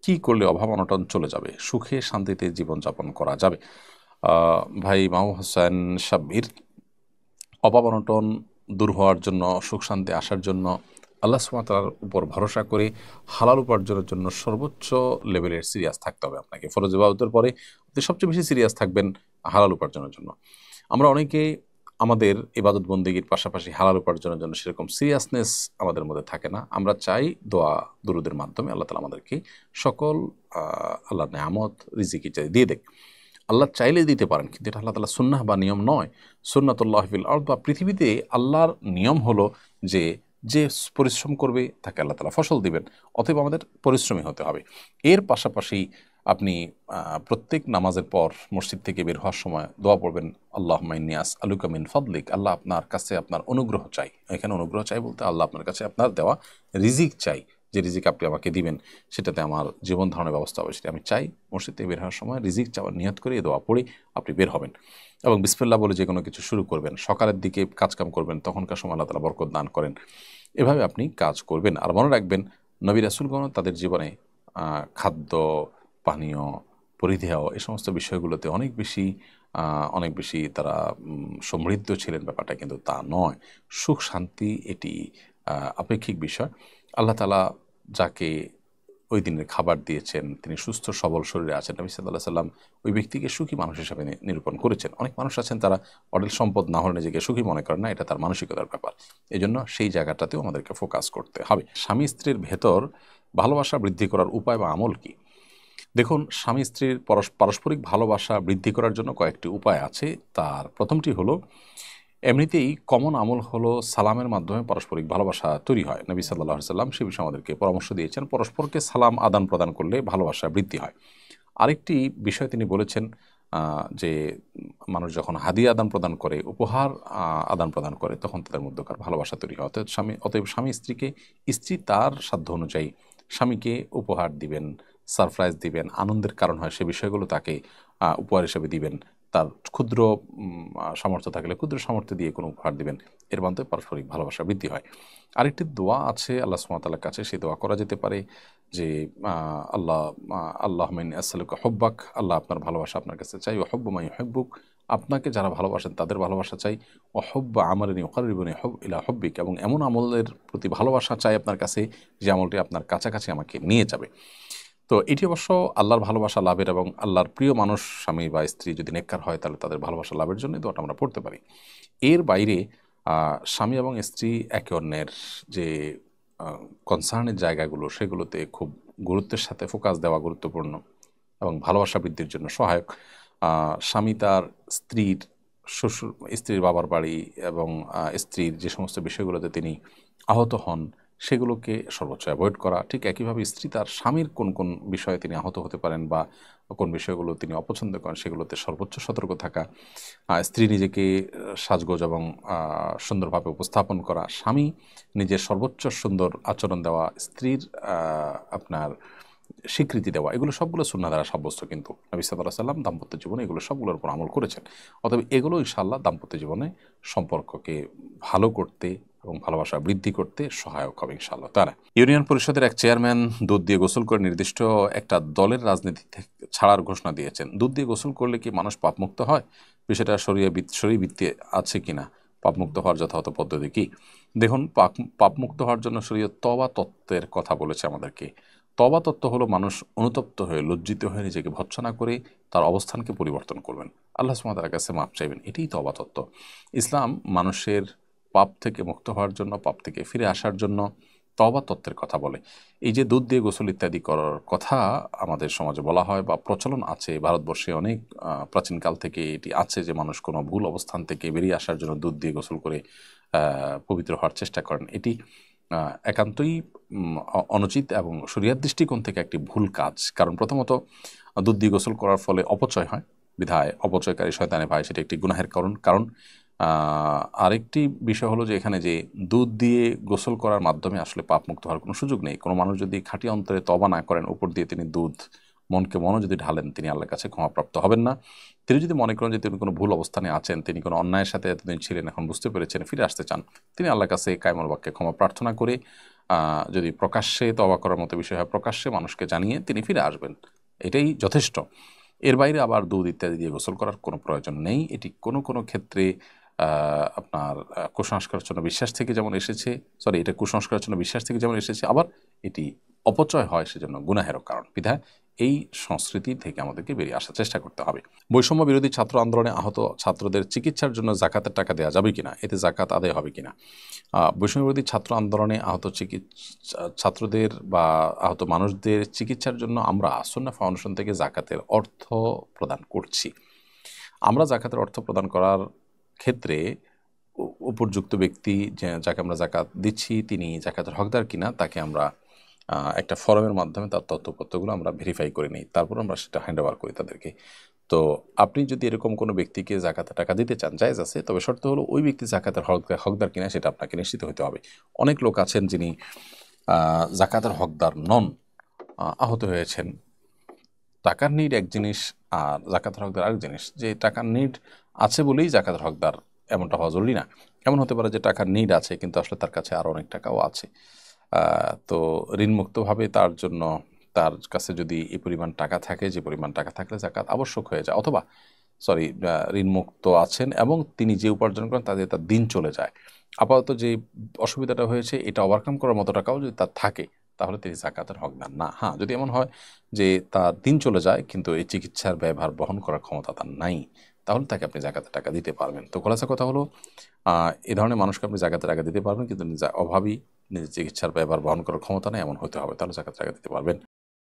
কি করলে অভাব অনটন চলে যাবে, সুখে শান্তিতে জীবনযাপন করা যাবে? ভাই মাহমুদ হোসেন সাব্বির, অভাব অনটন দূর হওয়ার জন্য, সুখ শান্তি আসার জন্য আল্লাহ সুবহানাহু ওয়া তাআলার উপর ভরসা করে হালাল উপার্জনের জন্য সর্বোচ্চ লেভেলের সিরিয়াস থাকতে হবে আপনাকে। ফরজ ইবাদতের পরে আপনি সবচেয়ে বেশি সিরিয়াস থাকবেন হালাল উপার্জনের জন্য। আমরা অনেকে আমাদের ইবাদত বন্দেগীর পাশাপাশি হালাল উপার্জনের জন্য সেরকম সিরিয়াসনেস আমাদের মধ্যে থাকে না। আমরা চাই দোয়া দুরুদের মাধ্যমে আল্লাহ তাআলা আমাদেরকে সকল আল্লাহর নেয়ামত রিজিক ইত্যাদি দিয়ে দেয়। আল্লাহ চাইলে দিতে পারেন, কিন্তু এটা আল্লাহ তাআলা সুন্নাহ বা নিয়ম নয়। সুন্নাতুল্লাহ ফিল আরদ বা পৃথিবীতে আল্লাহর নিয়ম হলো যে যে পরিশ্রম করবে তাকে আল্লাহ তাআলা ফসল দিবেন। অতএব আমাদের পরিশ্রমী হতে হবে। এর পাশাপাশি আপনি প্রত্যেক নামাজের পর মসজিদ থেকে বের হওয়ার সময় দোয়া পড়বেন, আল্লাহুম্মা ইন্নী আসআলুকা মিন ফাদলিক। আল্লাহ আপনার কাছে আপনার অনুগ্রহ চাই। এখানে অনুগ্রহ চাই বলতে আল্লাহ আপনার কাছে আপনার দেওয়া রিজিক চাই। যে রিজিক আপনি আমাকে দিবেন সেটাতে আমার জীবন ধারণের ব্যবস্থা হবে, সেটা আমি চাই। মসজিদ থেকে বের হওয়ার সময় রিজিক চাওয়ার নিয়ত করে এই দোয়া পড়ে আপনি বের হবেন এবং বিসমিল্লাহ বলে যে কোনো কিছু শুরু করবেন। সকালের দিকে কাজকাম করবেন, তখনকার সময় আল্লাহ তাআলা বরকত দান করেন। এভাবে আপনি কাজ করবেন। আর মনে রাখবেন, নবী রাসূলগণ তাদের জীবনে খাদ্য, পানীয়, পরিধেয় এই সমস্ত বিষয়গুলোতে অনেক বেশি তারা সমৃদ্ধ ছিলেন। ব্যাপারটা কিন্তু তা নয়। সুখ শান্তি এটি আপেক্ষিক বিষয়। আল্লাহ তাআলা যাকে ওই দিনের খাবার দিয়েছেন, তিনি সুস্থ সবল শরীরে আছেন, নবী সাল্লাল্লাহু আলাইহি সাল্লাম ওই ব্যক্তিকে সুখী মানুষ হিসেবে নিরূপণ করেছেন। অনেক মানুষ আছেন তারা অঢেল সম্পদ না হলে নিজেকে সুখী মনে করেন না, এটা তার মানসিকতার ব্যাপার। এজন্য সেই জায়গাটাতেও আমাদেরকে ফোকাস করতে হবে। স্বামী স্ত্রীর ভেতর ভালোবাসা বৃদ্ধি করার উপায় বা আমল কি? দেখুন, স্বামী স্ত্রীর পারস্পরিক ভালোবাসা বৃদ্ধি করার জন্য কয়েকটি উপায় আছে। তার প্রথমটি হলো, এমনিতেই কমন আমল হলো সালামের মাধ্যমে পারস্পরিক ভালোবাসা তৈরি হয়। নবী সাল্লাল্লাহু আলাইহি সাল্লাম সে বিষয়ে আমাদেরকে পরামর্শ দিয়েছেন, পরস্পরকে সালাম আদান প্রদান করলে ভালোবাসা বৃদ্ধি হয়। আরেকটি বিষয় তিনি বলেছেন, যে মানুষ যখন হাদিয়া আদান প্রদান করে, উপহার আদান প্রদান করে, তখন তাদের মধ্যকার ভালোবাসা তৈরি হয়। অতএব স্বামী স্ত্রীকে, স্ত্রী তার সাধ্য অনুযায়ী স্বামীকে উপহার দিবেন, সারপ্রাইজ দিবেন, আনন্দের কারণ হয় সে বিষয়গুলো তাকে উপহার হিসেবে দিবেন। তার ক্ষুদ্র সামর্থ্য থাকলে ক্ষুদ্র সামর্থ্য দিয়ে কোনো উপহার দিবেন। এর মাধ্যমে পারস্পরিক ভালোবাসা বৃদ্ধি হয়। আরেকটি দোয়া আছে আল্লাহ সুবহানাহু ওয়া তাআলার কাছে, সেই দোয়া করা যেতে পারে যে আল্লাহুম্মা ইন্নী আসআলুকা হুব্বাক। আল্লাহ আপনার ভালোবাসা আপনার কাছে চাই। ওয়া হুব্বা মান ইউহিব্বুক। আপনাকে যারা ভালোবাসেন তাদের ভালোবাসা চাই। ওয়া হুব্বা আমালিন ইউকাররিবুনি ইলা হুব্বিক। এবং এমন আমলের প্রতি ভালোবাসা চাই আপনার কাছে যে আমলটি আপনার কাছাকাছি আমাকে নিয়ে যাবে। তো এটি অবশ্য আল্লাহর ভালোবাসা লাভের এবং আল্লাহর প্রিয় মানুষ স্বামী বা স্ত্রী যদি নেককার হয় তাহলে তাদের ভালোবাসা লাভের জন্য দোয়াটা আমরা পড়তে পারি। এর বাইরে স্বামী এবং স্ত্রী একে অন্যের যে কনসার্নের জায়গাগুলো, সেগুলোতে খুব গুরুত্বের সাথে ফোকাস দেওয়া গুরুত্বপূর্ণ এবং ভালোবাসা বৃদ্ধির জন্য সহায়ক। স্বামী তার স্ত্রীর স্ত্রীর বাবার বাড়ি এবং স্ত্রীর যে সমস্ত বিষয়গুলোতে তিনি আহত হন সেগুলোকে সর্বোচ্চ অ্যাভয়েড করা। ঠিক একইভাবে স্ত্রী তার স্বামীর কোন কোন বিষয়ে তিনি আহত হতে পারেন বা কোন বিষয়গুলো তিনি অপছন্দ করেন সেগুলোতে সর্বোচ্চ সতর্ক থাকা। স্ত্রী নিজেকে সাজগোজ এবং সুন্দরভাবে উপস্থাপন করা, স্বামী নিজের সর্বোচ্চ সুন্দর আচরণ দেওয়া, স্ত্রীর আপনার স্বীকৃতি দেওয়া, এগুলো সবগুলো সুন্নাহ দ্বারা সাব্যস্ত। কিন্তু নবী সাল্লাল্লাহু আলাইহি সাল্লাম দাম্পত্য জীবনে এগুলো সবগুলোর উপর আমল করেছেন। অতএব এগুলো ইনশাআল্লাহ দাম্পত্য জীবনে সম্পর্ককে ভালো করতে এবং ভালোবাসা বৃদ্ধি করতে সহায়ক হবে ইনশাআল্লাহ তাআলা। ইউনিয়ন পরিষদের এক চেয়ারম্যান দুধ দিয়ে গোসল করে নির্দিষ্ট একটা দলের রাজনীতি থেকে ছাড়ার ঘোষণা দিয়েছেন। দুধ দিয়ে গোসল করলে কি মানুষ পাপমুক্ত হয়? বিষয়টা শরীয়ভিত্তিক আছে কিনা? পাপমুক্ত হওয়ার যথাযথ পদ্ধতি কি? দেখুন, পাপমুক্ত হওয়ার জন্য শরীয়ত তওবা তত্ত্বের কথা বলেছে আমাদেরকে। তওবা তত্ত্ব হলো মানুষ অনুতপ্ত হয়ে, লজ্জিত হয়ে নিজেকে ভৎসনা করে তার অবস্থানকে পরিবর্তন করবেন, আল্লাহ সুবহানাহু ওয়া তাআলার কাছে মাপ চাইবেন। এটাই তওবা তত্ত্ব। ইসলাম মানুষের পাপ থেকে মুক্ত হওয়ার জন্য, পাপ থেকে ফিরে আসার জন্য তওবা তত্ত্বের কথা বলে। এই যে দুধ দিয়ে গোসল ইত্যাদি করার কথা আমাদের সমাজে বলা হয় বা প্রচলন আছে, ভারতবর্ষে অনেক প্রাচীনকাল থেকে এটি আছে যে মানুষ কোনো ভুল অবস্থান থেকে বেরিয়ে আসার জন্য দুধ দিয়ে গোসল করে পবিত্র হওয়ার চেষ্টা করেন। এটি একান্তই অনুচিত এবং শরিয়াত দৃষ্টিকোণ থেকে একটি ভুল কাজ। কারণ প্রথমত দুধ দিয়ে গোসল করার ফলে অপচয় হয়, বিধায় অপচয়কারী শয়তানে ভাই সেটা একটি গুনাহের কারণ। আরেকটি বিষয় হলো যে এখানে যে দুধ দিয়ে গোসল করার মাধ্যমে আসলে পাপমুক্ত হওয়ার কোনো সুযোগ নেই। কোনো মানুষ যদি খাঁটি অন্তরে তওবা না করেন, উপর দিয়ে তিনি দুধ মনও যদি ঢালেন, তিনি আল্লাহর কাছে ক্ষমাপ্রাপ্ত হবেন না। তিনি যদি মনে করেন যে তিনি কোনো ভুল অবস্থানে আছেন, তিনি কোনো অন্যায়ের সাথে এতদিন ছিলেন, এখন বুঝতে পেরেছেন, ফিরে আসতে চান, তিনি আল্লাহর কাছে কায়মুল বাক্যে ক্ষমা প্রার্থনা করে যদি প্রকাশ্যে তওবা করার মতো বিষয় হয়, প্রকাশ্যে মানুষকে জানিয়ে তিনি ফিরে আসবেন, এটাই যথেষ্ট। এর বাইরে আবার দুধ ইত্যাদি দিয়ে গোসল করার কোনো প্রয়োজন নেই। এটি কোনো কোনো ক্ষেত্রে আপনার কুসংস্কারের জন্য বিশ্বাস থেকে যেমন এসেছে, এটা কুসংস্কারের জন্য বিশ্বাস থেকে যেমন এসেছে, আবার এটি অপচয় হয় সেজন্য গুনাহেরও কারণ। বিধায় এই সংস্কৃতি থেকে আমাদেরকে বেরিয়ে আসার চেষ্টা করতে হবে। বৈষম্য বিরোধী ছাত্র আন্দোলনে আহত ছাত্রদের চিকিৎসার জন্য জাকাতের টাকা দেওয়া যাবে কিনা, এতে জাকাত আদায় হবে কিনা? বৈষম্য বিরোধী ছাত্র আন্দোলনে আহত ছাত্রদের বা আহত মানুষদের চিকিৎসার জন্য আমরা সুন্নাহ ফাউন্ডেশন থেকে জাকাতের অর্থ প্রদান করছি। আমরা জাকাতের অর্থ প্রদান করার ক্ষেত্রে উপযুক্ত ব্যক্তি যাকে আমরা জাকাত দিচ্ছি তিনি জাকাতের হকদার কিনা তাকে আমরা একটা ফরমের মাধ্যমে তার তথ্যপত্রগুলো আমরা ভেরিফাই করে নিই, তারপর আমরা সেটা হ্যান্ড ওভার করি তাদেরকে। তো আপনি যদি এরকম কোনো ব্যক্তিকে জাকাতের টাকা দিতে চান, জায়েজ আছে, তবে শর্ত হলো ওই ব্যক্তি জাকাতের হকদার কিনা সেটা আপনাকে নিশ্চিত হতে হবে। অনেক লোক আছেন যিনি জাকাতের হকদার নন, আহত হয়েছেন। টাকার নিড এক জিনিস আর জাকাতের হকদার আরেক জিনিস। যে টাকার নিড আছে বলেই জাকাতের হকদার এমনটা হওয়া জরুরি না। এমন হতে পারে যে টাকার নিড আছে কিন্তু আসলে তার কাছে আরও অনেক টাকাও আছে। তো ঋণমুক্তভাবে তার জন্য তার কাছে যদি এই পরিমাণ টাকা থাকে, যে পরিমাণ টাকা থাকলে জাকাত আবশ্যক হয়ে যায়, অথবা ঋণমুক্ত আছেন এবং তিনি যে উপার্জন করেন তাতে তার দিন চলে যায়, আপাতত যে অসুবিধাটা হয়েছে এটা ওভারকাম করার মতো টাকাও যদি তার থাকে, তাহলে তিনি জাকাতের হকদার না। হ্যাঁ, যদি এমন হয় যে তার দিন চলে যায় কিন্তু এই চিকিৎসার ব্যয়ভার বহন করার ক্ষমতা তার নাই, তাহলে তাকে আপনি জাকাতের টাকা দিতে পারবেন। তো খোলাসা কথা হলো, এ ধরনের মানুষকে আপনি জাকাতের টাকা দিতে পারবেন, কিন্তু অভাবী, নিজের চিকিৎসার ব্যয়ভার বহন করার ক্ষমতা নেই এমন হতে হবে, তাহলে জাকাতের টাকা দিতে পারবেন।